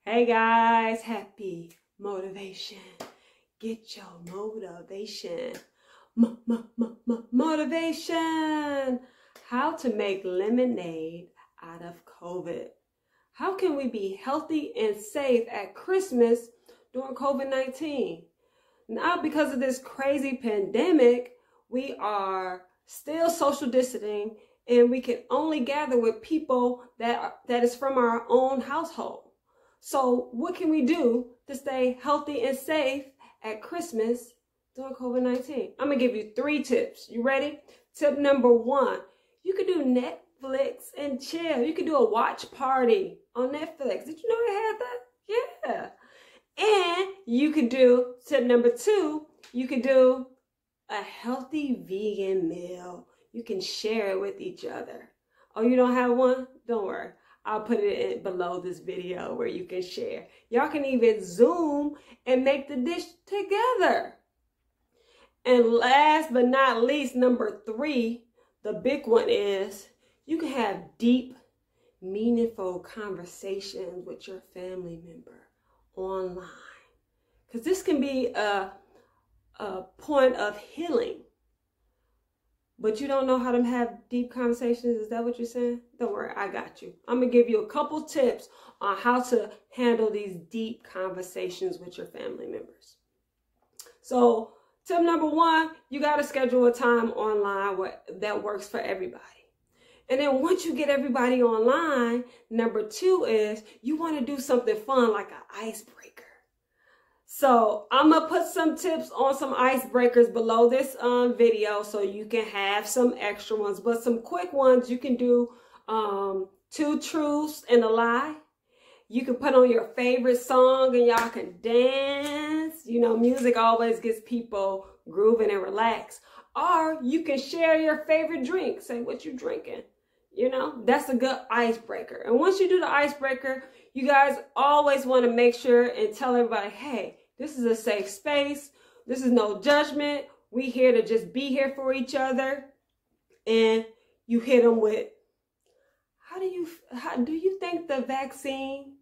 Hey guys, happy motivation. Get your motivation. Motivation. How to make lemonade out of COVID. How can we be healthy and safe at Christmas during COVID-19? Now, because of this crazy pandemic, we are still social distancing and we can only gather with people that is from our own household. So what can we do to stay healthy and safe at Christmas during COVID-19? I'm going to give you 3 tips. You ready? Tip number 1, you could do Netflix and chill. You could do a watch party on Netflix. Did you know they had that? Yeah. And you could do, tip number 2, you could do a healthy vegan meal. You can share it with each other. Oh, you don't have one? Don't worry. I'll put it below this video where you can share. Y'all can even Zoom and make the dish together. And last but not least, number 3, the big one is you can have deep, meaningful conversations with your family member online. Because this can be a point of healing. But you don't know how to have deep conversations? Is that what you're saying? Don't worry, I got you. I'm going to give you a couple tips on how to handle these deep conversations with your family members. So, tip number 1, you got to schedule a time online that works for everybody. And then once you get everybody online, number 2 is you want to do something fun like an icebreaker. So I'm going to put some tips on some icebreakers below this video so you can have some extra ones. But some quick ones, you can do 2 truths and a lie. You can put on your favorite song and y'all can dance. You know, music always gets people grooving and relaxed. Or you can share your favorite drink. Say what you drinking. You know, that's a good icebreaker. And once you do the icebreaker, you guys always want to make sure and tell everybody, hey, this is a safe space. This is no judgment. We here to just be here for each other. And you hit them with, how do you think the vaccine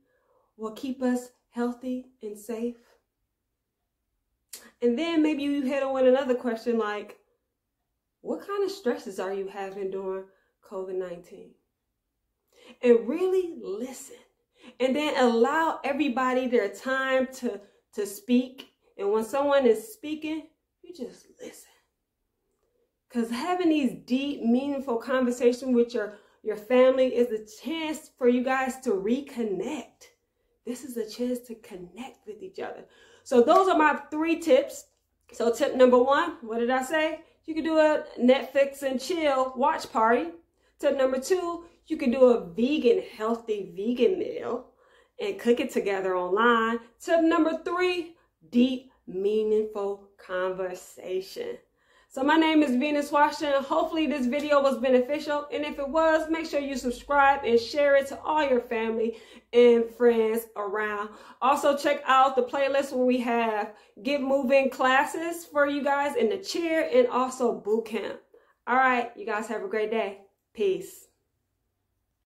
will keep us healthy and safe? And then maybe you hit them with another question like, what kind of stresses are you having during COVID-19? And really listen. And then allow everybody their time to speak. And when someone is speaking, you just listen. Because having these deep, meaningful conversations with your family is a chance for you guys to reconnect. This is a chance to connect with each other. So those are my 3 tips. So tip number 1, what did I say? You can do a Netflix and chill watch party. Tip number 2, you can do a healthy vegan meal and cook it together online. Tip number 3, deep, meaningful conversation. So my name is Venus Washington. Hopefully this video was beneficial. And if it was, make sure you subscribe and share it to all your family and friends around. Also check out the playlist where we have Get Moving classes for you guys in the chair and also boot camp. All right, you guys have a great day. Peace.